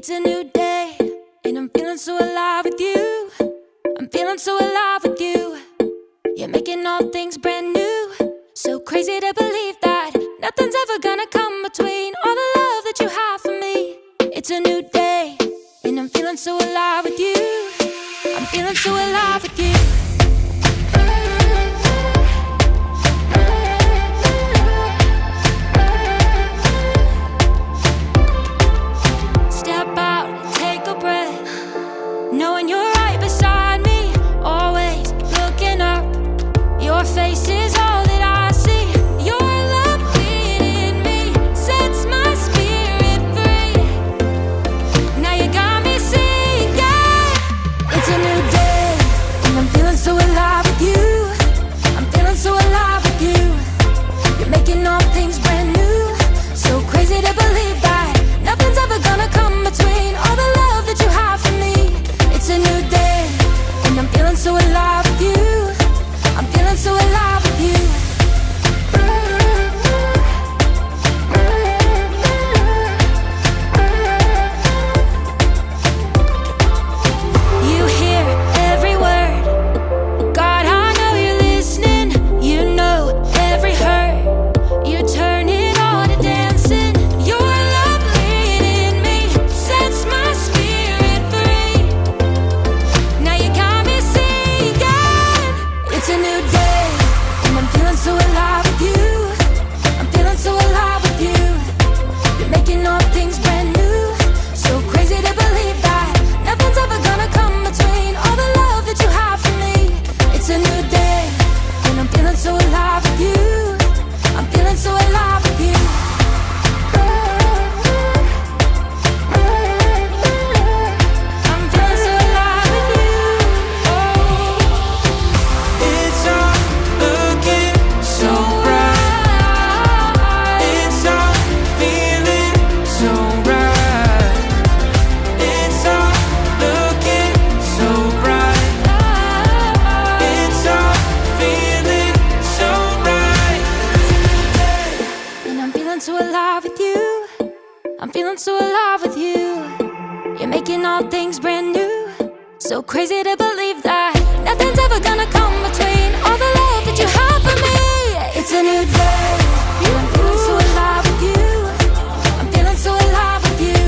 It's a new day, and I'm feeling so alive with you. I'm feeling so alive with you. You're making all things brand new. So crazy to believe that nothing's ever gonna come between all the love that you have for me. It's a new day, and I'm feeling so alive with you. I'm feeling so alive with you. Step out, take a breath, knowing you're right beside me, always looking up. Your face is all that I see. Your love within me sets my spirit free. Now you got me singing. It's a new day, and I'm feeling so alive with you. I'm feeling so alive with you. You're making all things brand new. So crazy to believe that nothing's ever gonna come between all the love that you have for me. It's a new day, and I'm feeling so alive with you. I'm feeling so alive with you. You hear every word. God, I know you're listening. You know every hurt. You turn it on to dancing. Your love within me sets my spirit free. Now you got me singing. It's a new day, and I'm feeling so alive with you. I'm feeling so alive with you. You're making all things brand new. So crazy to believe that nothing's ever gonna come between all the love that you have for me. It's a new day, and I'm feeling so alive with you. I'm feeling so alive with you. I'm feeling so alive with you. It's all looking so bright. It's all feeling so right. It's all looking so bright. It's all feeling so right. And I'm feeling so alive with you. I'm feeling so alive with you. You're making all things brand new. So crazy to believe that nothing's ever gonna come between all the love that you have for me. It's a new day, and I'm feeling so alive with you. I'm feeling so alive with you.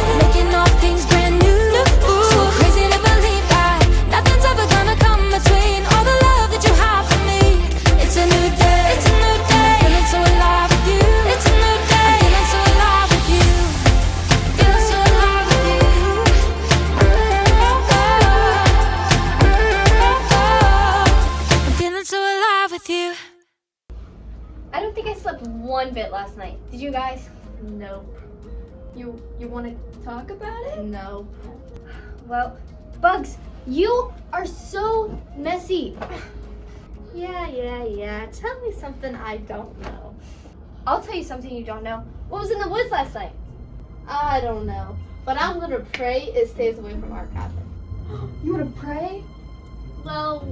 You're making all things brand new. So crazy to believe that nothing's ever gonna come between all the love that you have for me. It's a new day. It's a new day. I'm feeling so alive with you. It's a new day. I'm feeling so alive with you. Feeling so alive with you. I'm feeling so alive with you. I don't think I slept one bit last night. Did you guys? Nope. You want to talk about it? No. Well, Bugs, you are so messy. Yeah. Tell me something I don't know. I'll tell you something you don't know. What was in the woods last night? I don't know. But I'm gonna pray it stays away from our cabin. You want to pray? Well,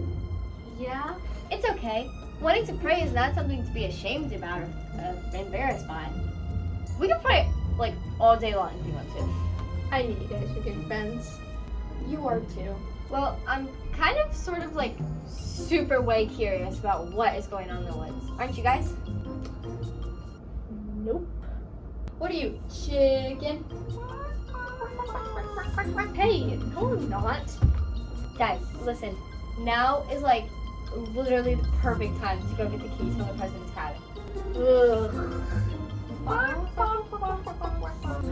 yeah. It's okay. Wanting to pray is not something to be ashamed about or embarrassed by. We can pray like all day long if you want to. I knew you guys were good friends. You are too. Well, I'm kind of sort of like super way curious about what is going on in the woods. Aren't you guys? Nope. What are you, chicken? Hey, no I'm not. Guys, listen. Now is like literally the perfect time to go get the keys from the president's cabin. Ugh.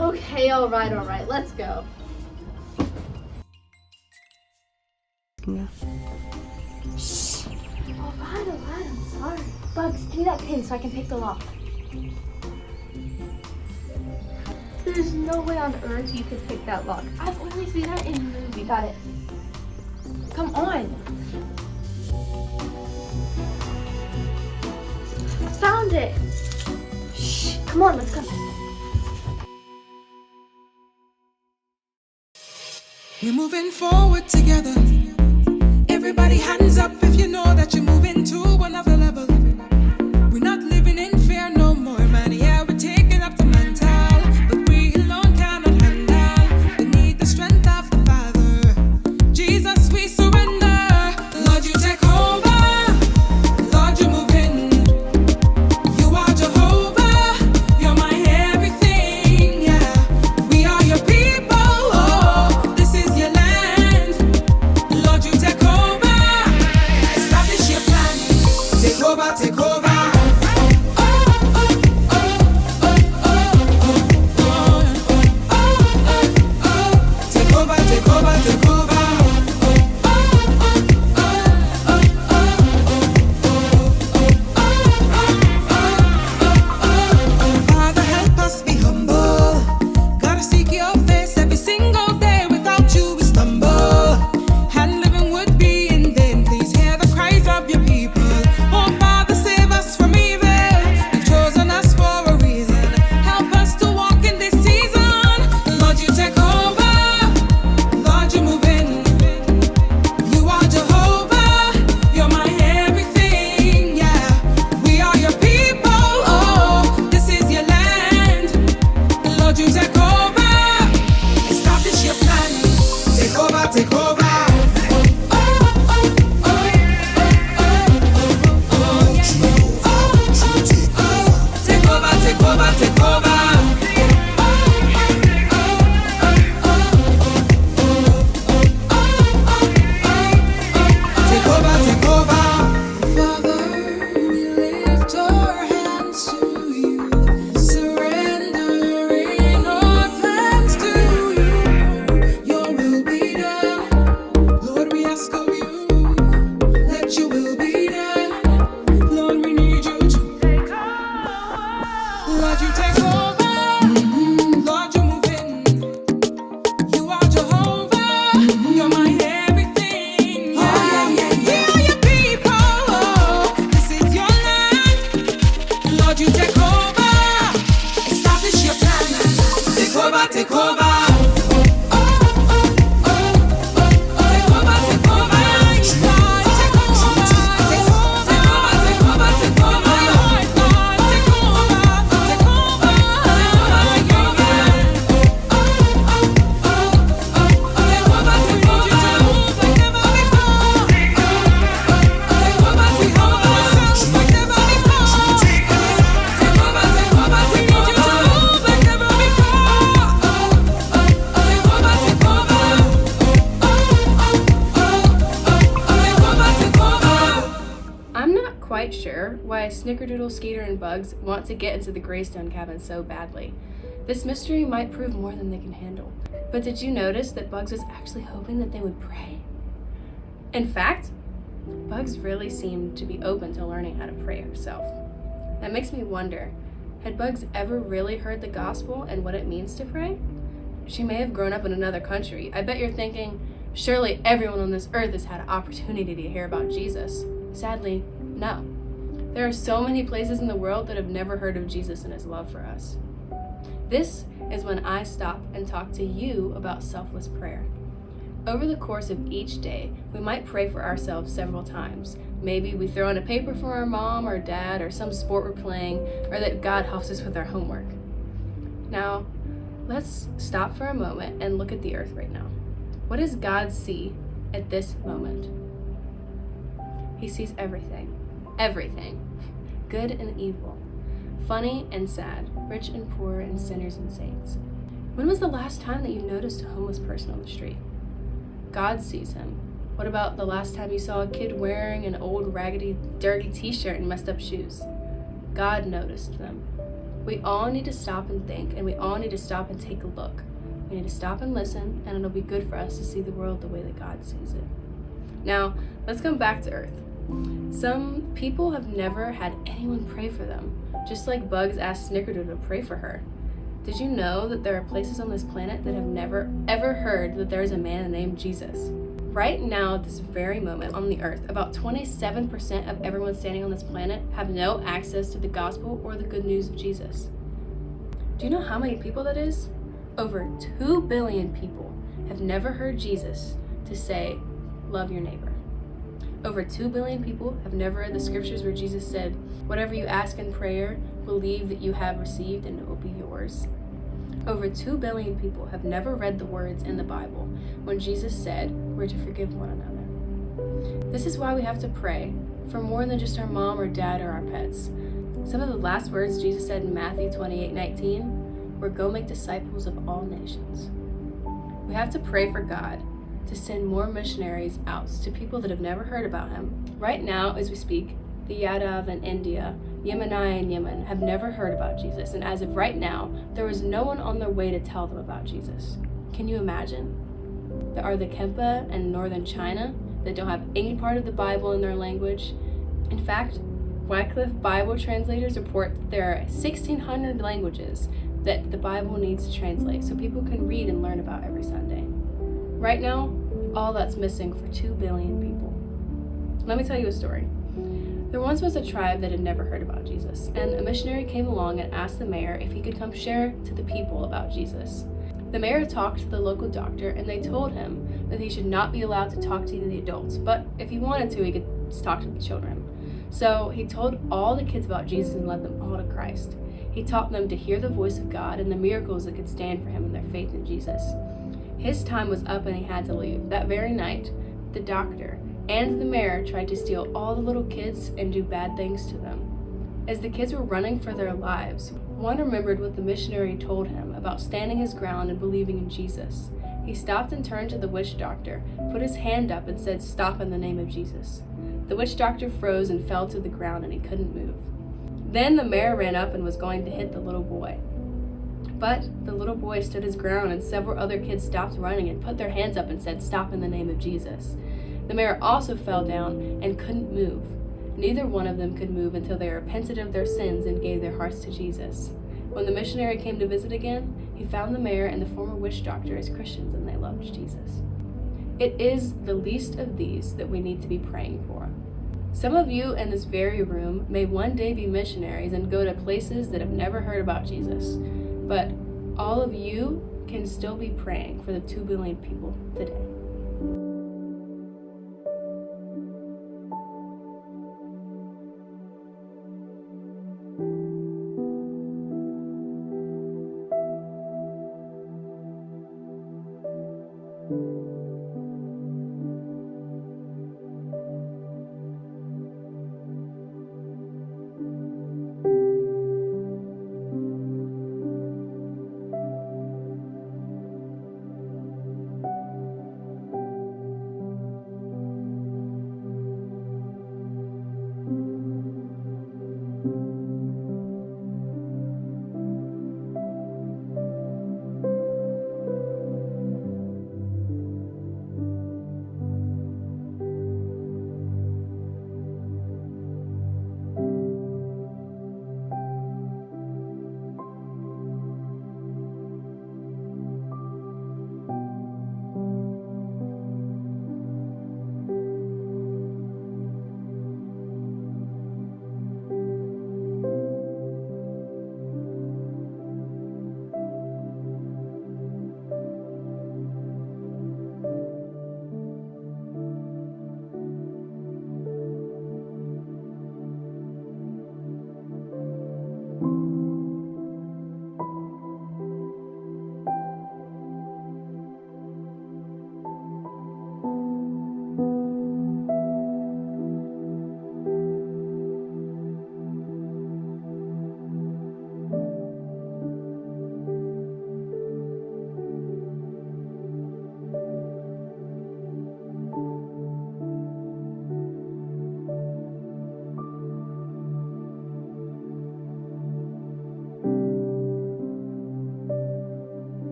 Okay, alright, let's go. Shh. Alright, I'm sorry. Bugs, give me that pin so I can pick the lock. There's no way on earth you could pick that lock. I've only seen that in movies. Got it. Come on. Found it. Shh. Come on, let's go. We're moving forward together. Everybody hands up if you know that you're moving to another level. We're not living in fear no more, man. Yeah, we're taking up the mental, but we alone cannot handle. Lord, you take over. Lord, you move in. You are Jehovah. You're my everything. We are your people. This is your land. Lord, you take over. Establish your plan. Take over, take over. Quite sure why Snickerdoodle, Skeeter, and Bugs want to get into the Greystone cabin so badly. This mystery might prove more than they can handle. But did you notice that Bugs was actually hoping that they would pray? In fact, Bugs really seemed to be open to learning how to pray herself. That makes me wonder, had Bugs ever really heard the gospel and what it means to pray? She may have grown up in another country. I bet you're thinking, surely everyone on this earth has had an opportunity to hear about Jesus. Sadly, no. There are so many places in the world that have never heard of Jesus and his love for us. This is when I stop and talk to you about selfless prayer. Over the course of each day, we might pray for ourselves several times. Maybe we throw in a paper for our mom or dad or some sport we're playing, or that God helps us with our homework. Now, let's stop for a moment and look at the earth right now. What does God see at this moment? He sees everything. Everything. Good and evil. Funny and sad. Rich and poor and sinners and saints. When was the last time that you noticed a homeless person on the street? God sees him. What about the last time you saw a kid wearing an old, raggedy, dirty t-shirt and messed up shoes? God noticed them. We all need to stop and think, and we all need to stop and take a look. We need to stop and listen, and it'll be good for us to see the world the way that God sees it. Now, let's come back to Earth. Some people have never had anyone pray for them, just like Bugs asked Snickerdoodle to pray for her. Did you know that there are places on this planet that have never, ever heard that there is a man named Jesus? Right now, at this very moment on the earth, about 27% of everyone standing on this planet have no access to the gospel or the good news of Jesus. Do you know how many people that is? Over 2 billion people have never heard Jesus to say, love your neighbor. Over 2 billion people have never read the scriptures where Jesus said, whatever you ask in prayer, believe that you have received and it will be yours. Over 2 billion people have never read the words in the Bible when Jesus said we're to forgive one another. This is why we have to pray for more than just our mom or dad or our pets. Some of the last words Jesus said in Matthew 28:19 were, go make disciples of all nations. We have to pray for God to send more missionaries out to people that have never heard about him. Right now, as we speak, the Yadav in India, Yemeni in Yemen have never heard about Jesus, and as of right now, there is no one on their way to tell them about Jesus. Can you imagine? There are the Kempa in northern China that don't have any part of the Bible in their language. In fact, Wycliffe Bible translators report that there are 1,600 languages that the Bible needs to translate so people can read and learn about every Sunday. Right now, all that's missing for 2 billion people. Let me tell you a story. There once was a tribe that had never heard about Jesus, and a missionary came along and asked the mayor if he could come share to the people about Jesus. The mayor talked to the local doctor, and they told him that he should not be allowed to talk to the adults, but if he wanted to, he could talk to the children. So he told all the kids about Jesus and led them all to Christ. He taught them to hear the voice of God and the miracles that could stand for him in their faith in Jesus. His time was up and he had to leave. That very night, the doctor and the mayor tried to steal all the little kids and do bad things to them. As the kids were running for their lives, one remembered what the missionary told him about standing his ground and believing in Jesus. He stopped and turned to the witch doctor, put his hand up and said, "Stop in the name of Jesus." The witch doctor froze and fell to the ground and he couldn't move. Then the mayor ran up and was going to hit the little boy. But the little boy stood his ground and several other kids stopped running and put their hands up and said, "Stop in the name of Jesus." The mayor also fell down and couldn't move. Neither one of them could move until they repented of their sins and gave their hearts to Jesus. When the missionary came to visit again, he found the mayor and the former witch doctor as Christians, and they loved Jesus. It is the least of these that we need to be praying for. Some of you in this very room may one day be missionaries and go to places that have never heard about Jesus, but all of you can still be praying for the 2 billion people today.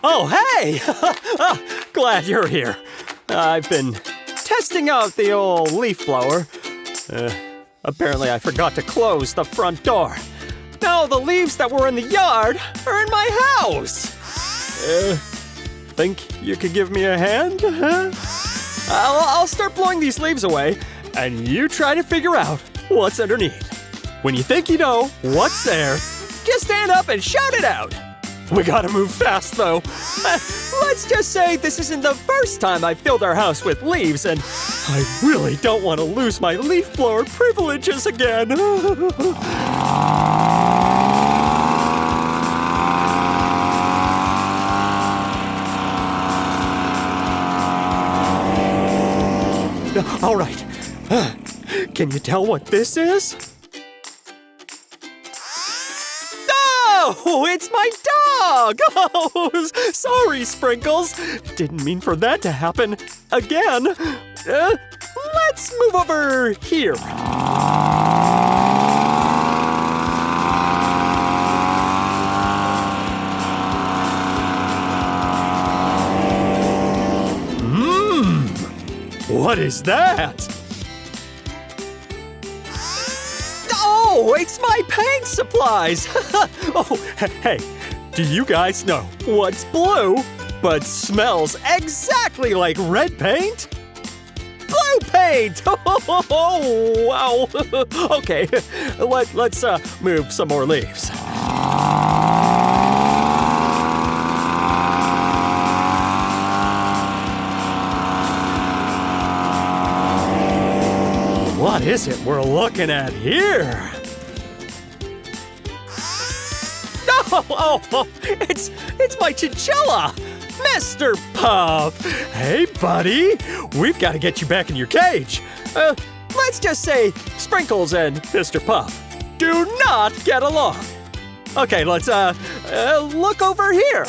Oh, hey! Oh, glad you're here. I've been testing out the old leaf blower. Apparently I forgot to close the front door. Now the leaves that were in the yard are in my house. Think you could give me a hand? Huh? I'll start blowing these leaves away, and you try to figure out what's underneath. When you think you know what's there, just stand up and shout it out. We gotta move fast, though. Let's just say this isn't the first time I've filled our house with leaves, and I really don't want to lose my leaf blower privileges again. All right. Can you tell what this is? Oh, it's my dog! Oh, sorry, Sprinkles. Didn't mean for that to happen again. Let's move over here. What is that? Oh, it's my paint supplies! Oh, hey, do you guys know what's blue but smells exactly like red paint? Blue paint! Oh, wow! Okay, let's move some more leaves. What is it we're looking at here? Oh, it's my chinchilla, Mr. Puff. Hey, buddy, we've got to get you back in your cage. Let's just say Sprinkles and Mr. Puff do not get along. Okay, let's look over here.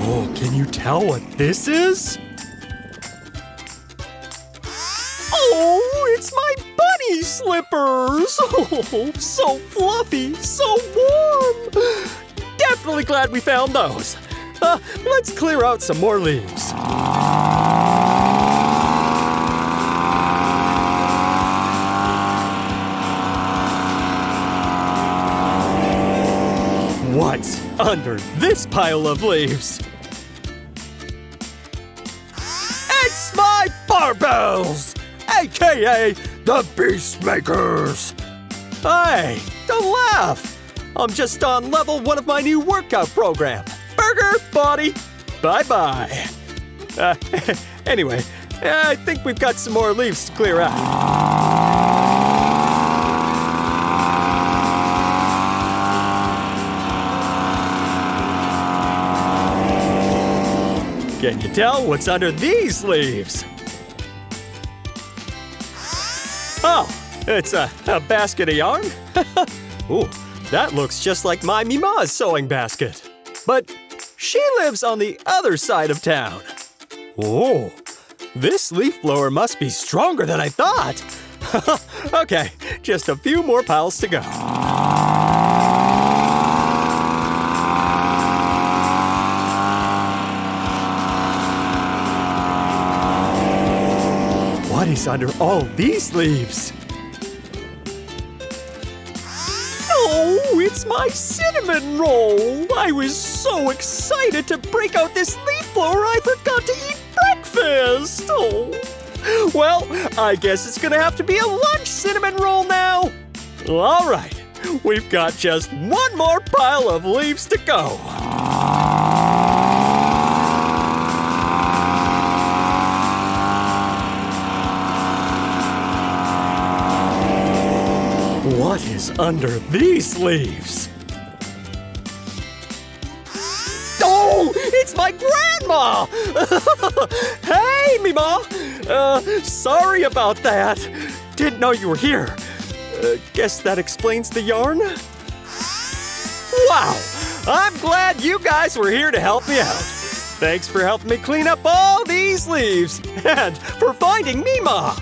Oh, can you tell what this is? slippers! Oh, so fluffy, so warm! Definitely glad we found those. Let's clear out some more leaves. What's under this pile of leaves? It's my barbells, aka the Beastmakers. Hey, don't laugh. I'm just on level 1 of my new workout program. Burger body, bye-bye. Anyway, I think we've got some more leaves to clear out. Can you tell what's under these leaves? Oh, it's a basket of yarn? Ooh, that looks just like my Mima's sewing basket. But she lives on the other side of town. Oh, this leaf blower must be stronger than I thought. Okay, just a few more piles to go. What is under all these leaves? Oh, it's my cinnamon roll! I was so excited to break out this leaf blower I forgot to eat breakfast! Oh. Well, I guess it's gonna have to be a lunch cinnamon roll now! All right, we've got just one more pile of leaves to go. What is under these leaves? Oh, it's my grandma! Hey, Mima! Sorry about that. Didn't know you were here. Guess that explains the yarn? Wow! I'm glad you guys were here to help me out. Thanks for helping me clean up all these leaves and for finding Mima.